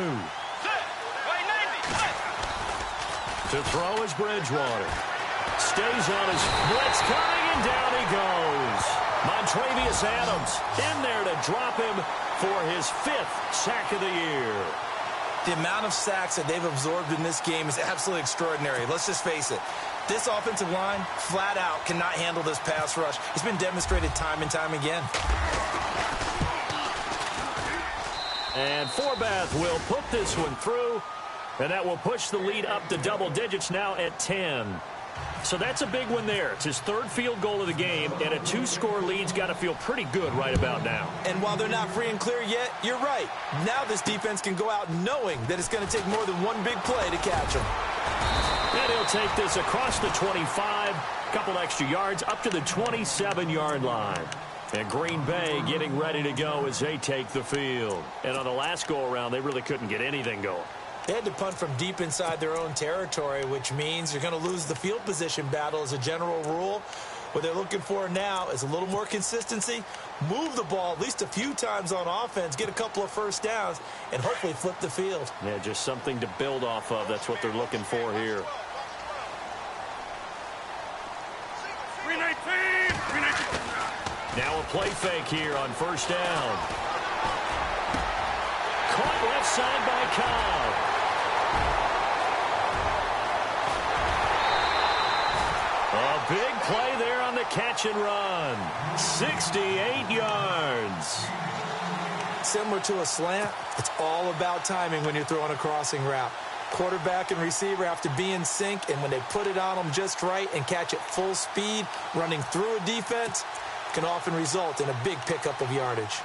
To throw is Bridgewater. Stays on his blitz coming, and down he goes. Montravius Adams in there to drop him for his 5th sack of the year. The amount of sacks that they've absorbed in this game is absolutely extraordinary. Let's just face it. This offensive line, flat out, cannot handle this pass rush. It's been demonstrated time and time again. And Forbath will put this one through, and that will push the lead up to double digits now at 10. So that's a big one there. It's his 3rd field goal of the game, and a 2-score lead's got to feel pretty good right about now. And while they're not free and clear yet, you're right. Now this defense can go out knowing that it's going to take more than one big play to catch them. And he'll take this across the 25, a couple extra yards, up to the 27-yard line. And Green Bay getting ready to go as they take the field. And on the last go-around, they really couldn't get anything going. They had to punt from deep inside their own territory, which means you're going to lose the field position battle as a general rule. What they're looking for now is a little more consistency, move the ball at least a few times on offense, get a couple of first downs, and hopefully flip the field. Yeah, just something to build off of. That's what they're looking for here. 319. Now a play fake here on 1st down. Caught left side by Cobb. A big play there on the catch and run. 68 yards. Similar to a slant, it's all about timing when you're throwing a crossing route. Quarterback and receiver have to be in sync, and when they put it on them just right and catch it full speed, running through a defense, can often result in a big pickup of yardage.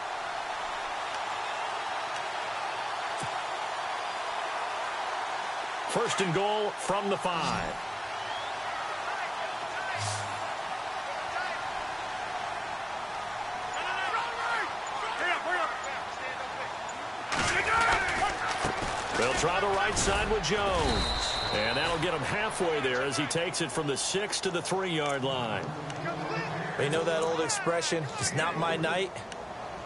First and goal from the 5. They'll try the right side with Jones. And that'll get him halfway there as he takes it from the 6 to the 3-yard line. You know that old expression, it's not my night?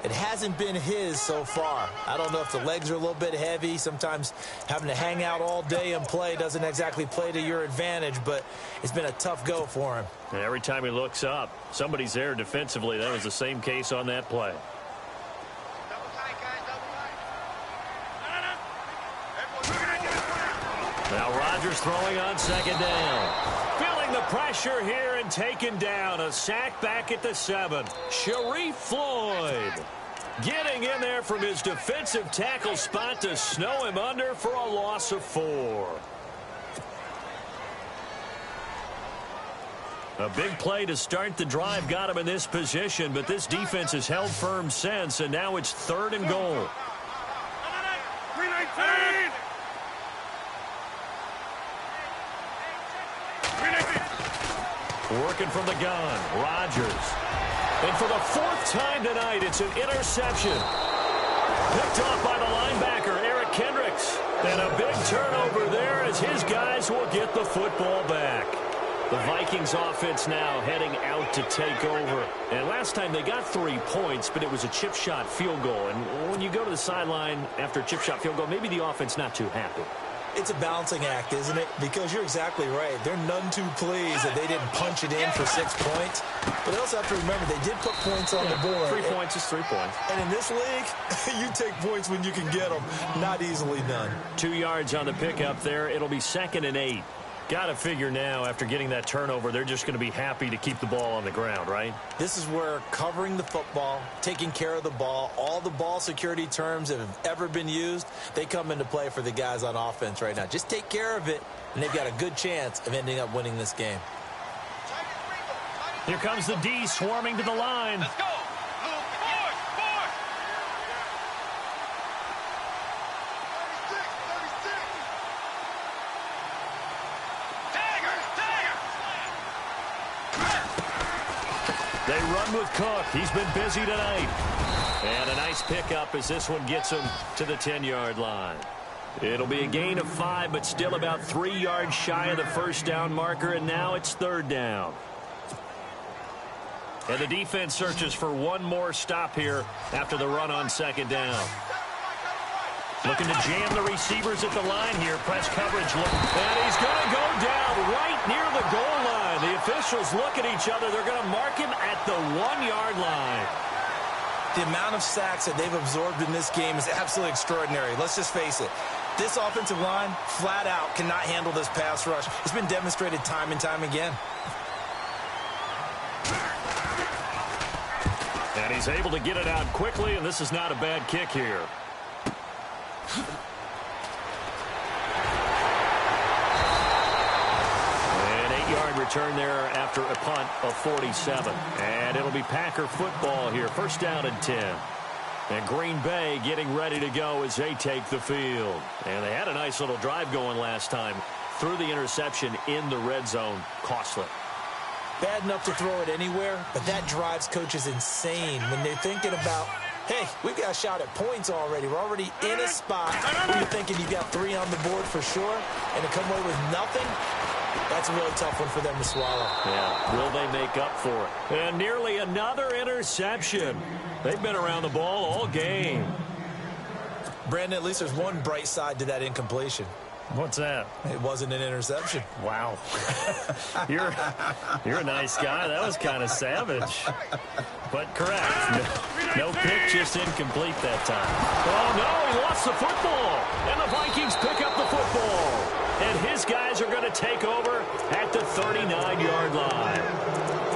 It hasn't been his so far. I don't know if the legs are a little bit heavy. Sometimes having to hang out all day and play doesn't exactly play to your advantage, but it's been a tough go for him. And every time he looks up, somebody's there defensively. That was the same case on that play. Now Rodgers throwing on 2nd down. Feeling the pressure here and taken down. A sack back at the 7. Sharif Floyd getting in there from his defensive tackle spot to snow him under for a loss of 4. A big play to start the drive got him in this position, but this defense has held firm since, and now it's 3rd and goal. 319. Working from the gun, Rodgers. And for the fourth time tonight, it's an interception. Picked off by the linebacker, Eric Kendricks. And a big turnover there as his guys will get the football back. The Vikings offense now heading out to take over. And last time they got 3 points, but it was a chip shot field goal. And when you go to the sideline after a chip shot field goal, maybe the offense not too happy. It's a balancing act, isn't it? Because you're exactly right. They're none too pleased that they didn't punch it in for 6 points. But they also have to remember they did put points on the board. 3 points is 3 points. And in this league, you take points when you can get them. Not easily done. 2 yards on the pickup there. It'll be 2nd and 8. Got to figure now, after getting that turnover, they're just going to be happy to keep the ball on the ground, right? This is where covering the football, taking care of the ball, all the ball security terms that have ever been used, they come into play for the guys on offense right now. Just take care of it, and they've got a good chance of ending up winning this game. Here comes the D swarming to the line. Let's go. They run with Cook. He's been busy tonight. And a nice pickup as this one gets him to the 10-yard line. It'll be a gain of 5, but still about 3 yards shy of the first down marker, and now it's 3rd down. And the defense searches for one more stop here after the run on 2nd down. Looking to jam the receivers at the line here. Press coverage. And he's going to go down right near the goal line. The officials look at each other. They're going to mark him at the 1-yard line. The amount of sacks that they've absorbed in this game is absolutely extraordinary. Let's just face it. This offensive line, flat out, cannot handle this pass rush. It's been demonstrated time and time again. And he's able to get it out quickly, and this is not a bad kick here. An 8-yard return there after a punt of 47. And it'll be Packer football here. 1st down and 10. And Green Bay getting ready to go as they take the field. And they had a nice little drive going last time. Threw the interception in the red zone. Costly. Bad enough to throw it anywhere, but that drives coaches insane when they're thinking about, hey, we've got a shot at points already. We're already in a spot where you're thinking you've got 3 on the board for sure, and to come away with nothing, that's a really tough one for them to swallow. Yeah, will they make up for it? And nearly another interception. They've been around the ball all game. Brandon, at least there's one bright side to that incompletion. What's that? It wasn't an interception. Wow. You're a nice guy. That was kind of savage. But correct. No pick, just incomplete that time. Oh, no, he lost the football. And the Vikings pick up the football. And his guys are going to take over at the 39-yard line.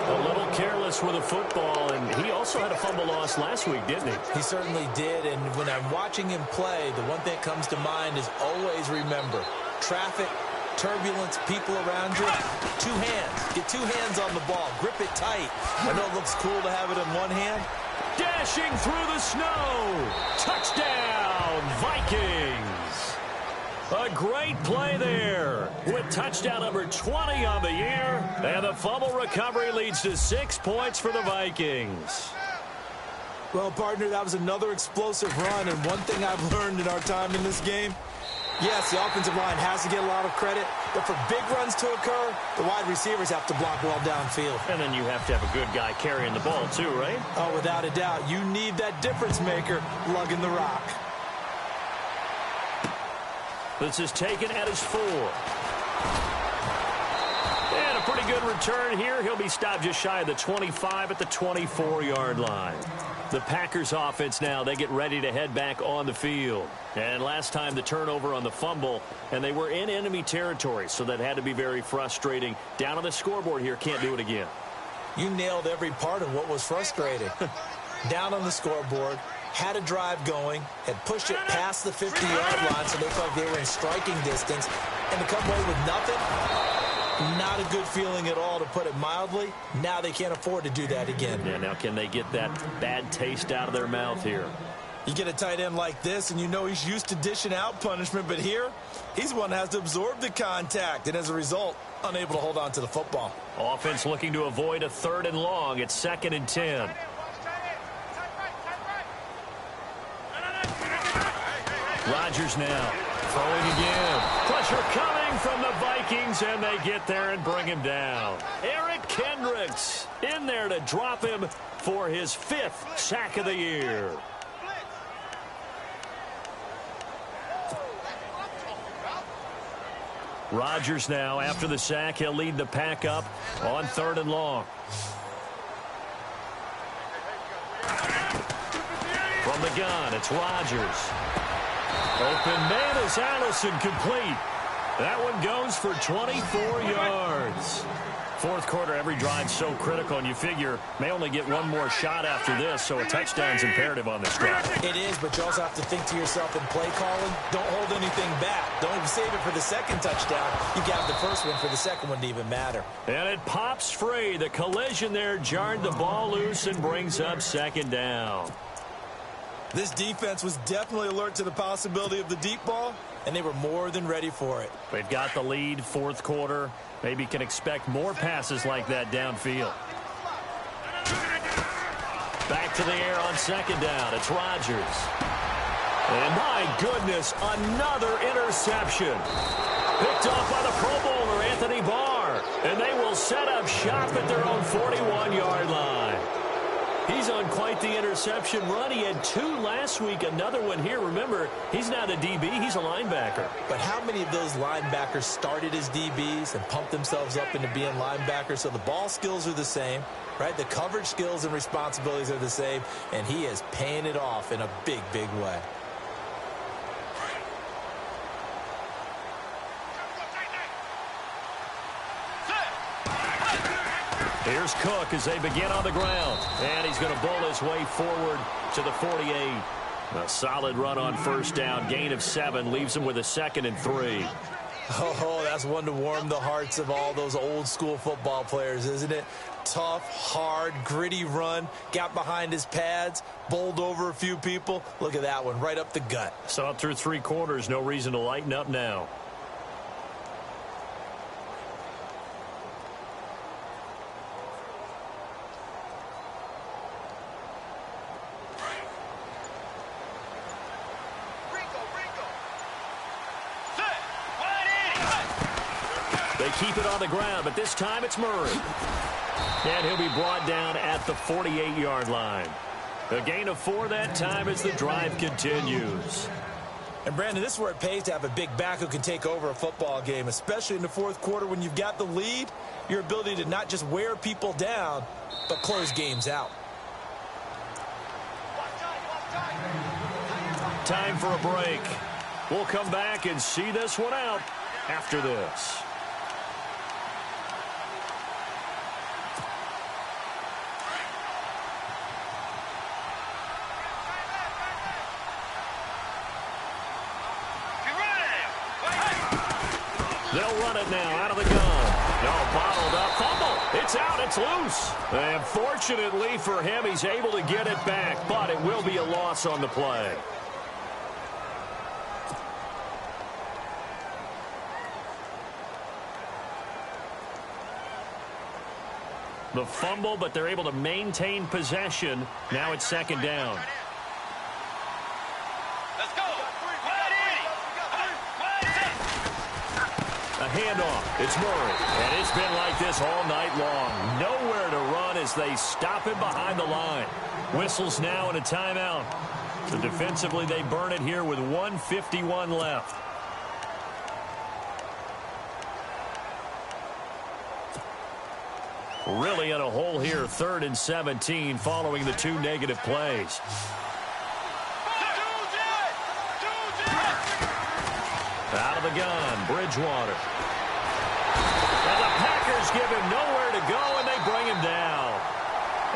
A little careless with the football, and he also had a fumble loss last week, didn't he? He certainly did, and when I'm watching him play, the one thing that comes to mind is always remember, traffic, turbulence, people around you, 2 hands. Get 2 hands on the ball. Grip it tight. I know it looks cool to have it in one hand. Dashing through the snow. Touchdown, Vikings. A great play there with touchdown number 20 on the year. And the fumble recovery leads to 6 points for the Vikings. Well, partner, that was another explosive run. And one thing I've learned in our time in this game, yes, the offensive line has to get a lot of credit. But for big runs to occur, the wide receivers have to block well downfield. And then you have to have a good guy carrying the ball too, right? Oh, without a doubt. You need that difference maker lugging the rock. This is taken at his 4. And a pretty good return here. He'll be stopped just shy of the 25 at the 24-yard line. The Packers offense now, they get ready to head back on the field. And last time the turnover on the fumble, and they were in enemy territory, so that had to be very frustrating. Down on the scoreboard here, can't do it again. You nailed every part of what was frustrating. Down on the scoreboard, had a drive going, had pushed it past the 50-yard line, so they felt like they were in striking distance, and to come away with nothing, not a good feeling at all, to put it mildly. Now they can't afford to do that again. Yeah, now can they get that bad taste out of their mouth here? You get a tight end like this, and you know he's used to dishing out punishment, but here, he's the one that has to absorb the contact, and as a result, unable to hold on to the football. Offense looking to avoid a 3rd and long. It's 2nd and 10. Rodgers now throwing again. Pressure coming from the Vikings, and they get there and bring him down. Eric Kendricks in there to drop him for his 5th sack of the year. Rodgers now, after the sack, he'll lead the pack up on 3rd and long. From the gun, it's Rodgers. Open man is Allison, complete. That one goes for 24 yards. 4th quarter, every drive's so critical, and you figure may only get one more shot after this, so a touchdown's imperative on this drive. It is, but you also have to think to yourself in play calling, don't hold anything back. Don't save it for the 2nd touchdown. You got the 1st one for the 2nd one to even matter. And it pops free. The collision there jarred the ball loose and brings up 2nd down. This defense was definitely alert to the possibility of the deep ball, and they were more than ready for it. They've got the lead, 4th quarter. Maybe can expect more passes like that downfield. Back to the air on 2nd down. It's Rodgers. And my goodness, another interception. Picked off by the Pro Bowler, Anthony Barr. And they will set up shop at their own 41-yard line. He's on quite the interception run. He had 2 last week, another one here. Remember, he's not a DB, he's a linebacker. But how many of those linebackers started as DBs and pumped themselves up into being linebackers? So the ball skills are the same, right? The coverage skills and responsibilities are the same, and he is paying it off in a big, big way. Here's Cook as they begin on the ground. And he's going to bowl his way forward to the 48. A solid run on 1st down. Gain of 7 leaves him with a 2nd and 3. Oh, that's one to warm the hearts of all those old school football players, isn't it? Tough, hard, gritty run. Got behind his pads, bowled over a few people. Look at that one, right up the gut. Saw it through 3 quarters. No reason to lighten up now. They keep it on the ground, but this time it's Murray. And he'll be brought down at the 48-yard line. A gain of 4 that time as the drive continues. And, Brandon, this is where it pays to have a big back who can take over a football game, especially in the 4th quarter when you've got the lead. Your ability to not just wear people down, but close games out. Time for a break. We'll come back and see this one out after this. They'll run it now out of the gun. No, bottled up. Fumble. It's out. It's loose. And fortunately for him, he's able to get it back, but it will be a loss on the play. The fumble, but they're able to maintain possession. Now it's 2nd down. A handoff. It's Murray. And it's been like this all night long. Nowhere to run as they stop him behind the line. Whistles now and a timeout. So defensively, they burn it here with 1:51 left. Really in a hole here, 3rd and 17 following the 2 negative plays. Out of the gun, Bridgewater. And the Packers give him nowhere to go, and they bring him down.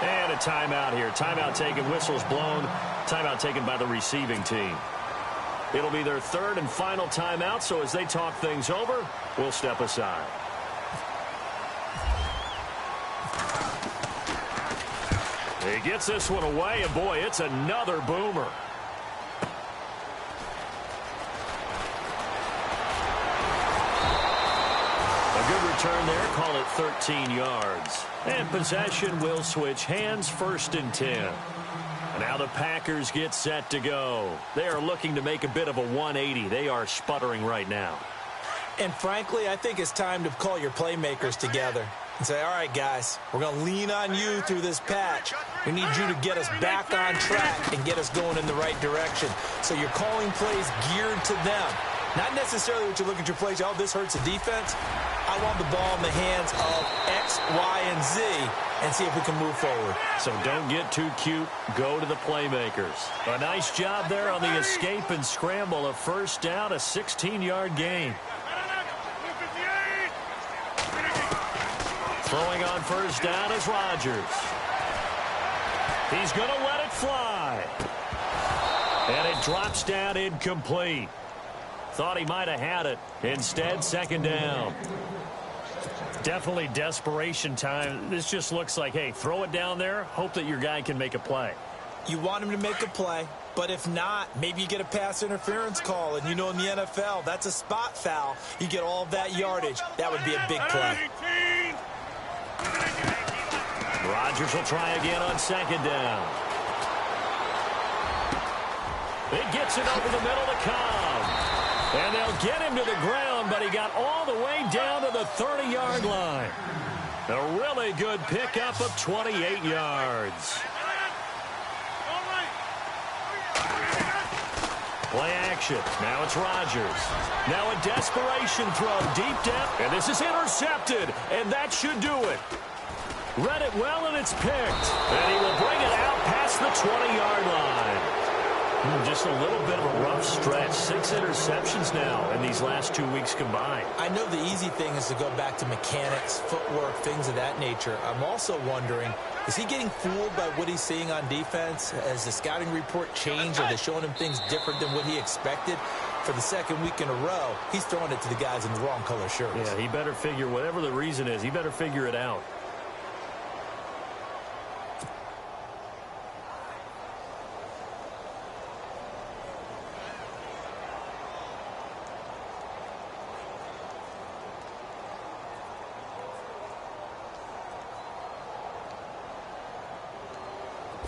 And a timeout here. Timeout taken, whistles blown. Timeout taken by the receiving team. It'll be their 3rd and final timeout, so as they talk things over, we'll step aside. He gets this one away, and boy, it's another boomer. A good return there. Call it 13 yards. And possession will switch hands, 1st and 10. And now the Packers get set to go. They are looking to make a bit of a 180. They are sputtering right now. And frankly, I think it's time to call your playmakers together and say, all right, guys, we're going to lean on you through this patch. We need you to get us back on track and get us going in the right direction. So you're calling plays geared to them. Not necessarily what you look at your plays, oh, this hurts the defense. I want the ball in the hands of X, Y, and Z and see if we can move forward. So don't get too cute. Go to the playmakers. A nice job there on the escape and scramble. A 1st down, a 16-yard gain. Throwing on 1st down is Rodgers. He's going to let it fly. And it drops down incomplete. Thought he might have had it. Instead, 2nd down. Definitely desperation time. This just looks like, hey, throw it down there. Hope that your guy can make a play. You want him to make a play, but if not, maybe you get a pass interference call. And you know in the NFL, that's a spot foul. You get all of that yardage. That would be a big play. Rodgers will try again on 2nd down. It gets it over the middle to Cobb. And they'll get him to the ground, but he got all the way down to the 30-yard line. A really good pickup of 28 yards. Play action. Now it's Rodgers. Now a desperation throw deep down. And this is intercepted. And that should do it. Read it well, and it's picked. And he will bring it out past the 20-yard line. Just a little bit of a rough stretch. 6 interceptions now in these last 2 weeks combined. I know the easy thing is to go back to mechanics, footwork, things of that nature. I'm also wondering, is he getting fooled by what he's seeing on defense? Has the scouting report changed? Are they showing him things different than what he expected? For the 2nd week in a row, he's throwing it to the guys in the wrong color shirts. Yeah, he better figure, whatever the reason is, he better figure it out.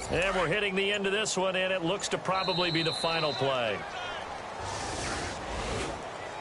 And we're hitting the end of this one, and it looks to probably be the final play.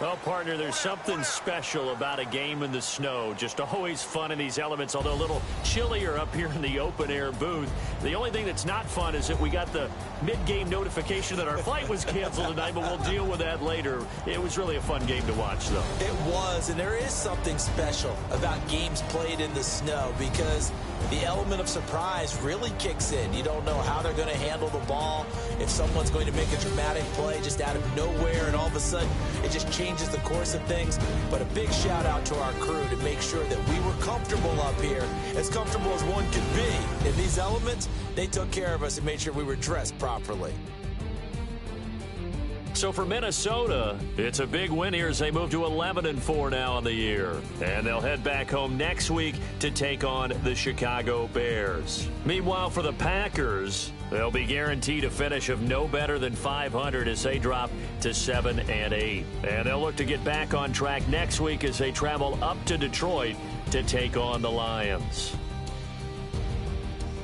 Well, partner, there's something special about a game in the snow. Just always fun in these elements, although a little chillier up here in the open-air booth. The only thing that's not fun is that we got the mid-game notification that our flight was canceled tonight, but we'll deal with that later. It was really a fun game to watch, though. It was, and there is something special about games played in the snow because the element of surprise really kicks in. You don't know how they're going to handle the ball, if someone's going to make a dramatic play just out of nowhere, and all of a sudden it just changes the course of things. But a big shout out to our crew to make sure that we were comfortable up here, as comfortable as one could be. In these elements, they took care of us and made sure we were dressed properly. So for Minnesota, it's a big win here as they move to 11-4 now on the year. And they'll head back home next week to take on the Chicago Bears. Meanwhile, for the Packers, they'll be guaranteed a finish of no better than 500 as they drop to 7-8. And they'll look to get back on track next week as they travel up to Detroit to take on the Lions.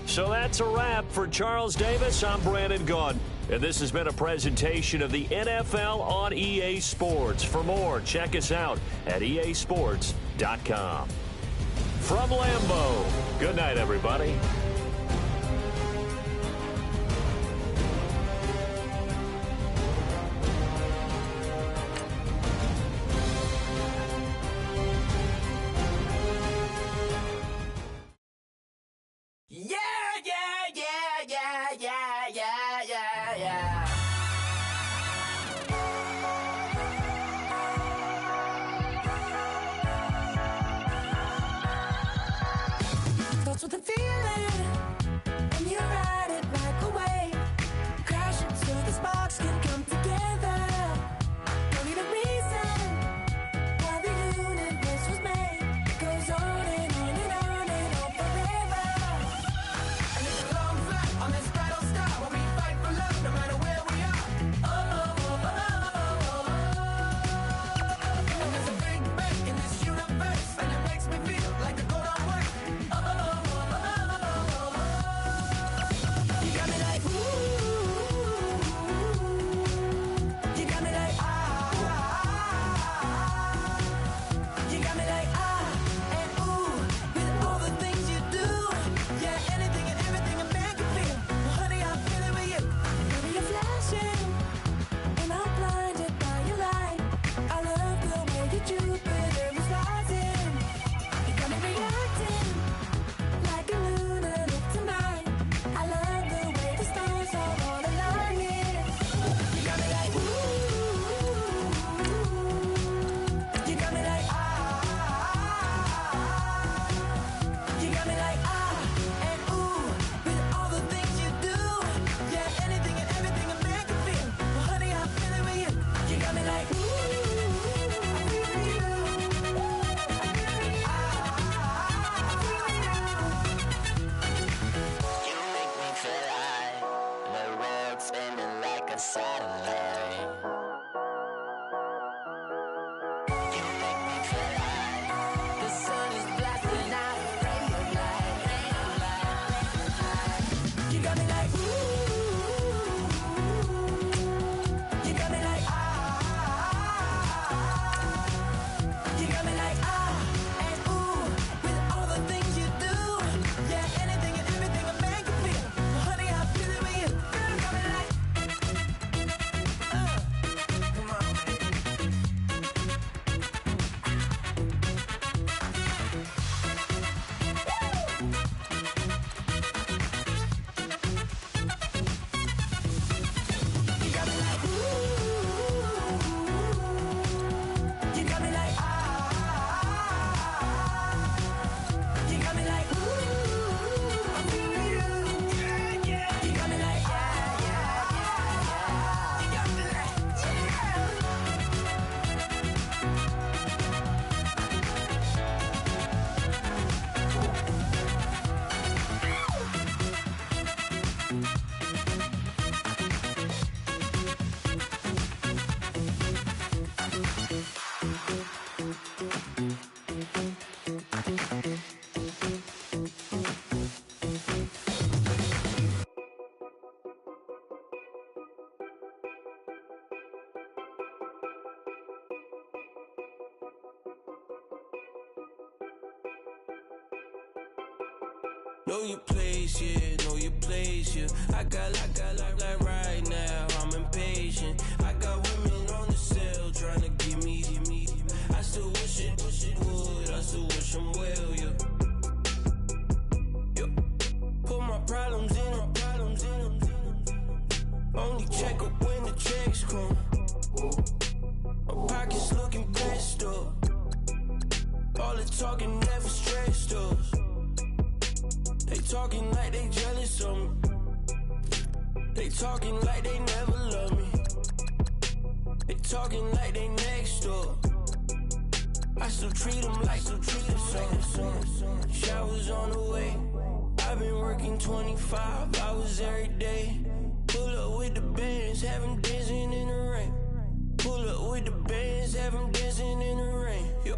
So that's a wrap. For Charles Davis, I'm Brandon Gaudin. And this has been a presentation of the NFL on EA Sports. For more, check us out at easports.com. From Lambeau, good night, everybody. Starts with a feeling, and you ride it right away. Crashing so the sparks can come together. Don't need a reason why the universe was made. It goes on and on and on and on forever. And it's a long flight on this battle star where we fight for love no matter where we are. Oh, oh, oh, oh, oh, oh. And there's a big bang in this universe. satellite. You make me feel like the sun is blasting out a ray of light, ray of light. You got me like ooh, you got me like ah, you got me like ah and ooh with all the things you do. Yeah, anything and everything I make you feel. Honey, I feel it with you. Girl, you got me like come on, you got me like ooh, you got me like ah, you got me like ooh, I'm feeling you, yeah, yeah. You got me like yeah, yeah, yeah, you got me like Know your place, yeah, know your place, yeah. I got like right now, I'm impatient. I got women on the cell trying to give me. I still wish it would, I still wish I'm well, yeah. Yeah. Put my problems in. Only check up when the checks come. My pockets looking pressed up. All the talking never stressed us. They talking like they jealous of me. They talking like they never love me. They talking like they next door. I still treat them like some. Showers on the way. I've been working 25 hours every day. Pull up with the bands, have them dancing in the rain. Pull up with the bands, have them dancing in the rain. Yo.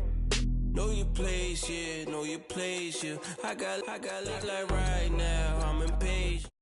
Know your place, yeah, know your place, yeah. I got like right now, I'm impatient.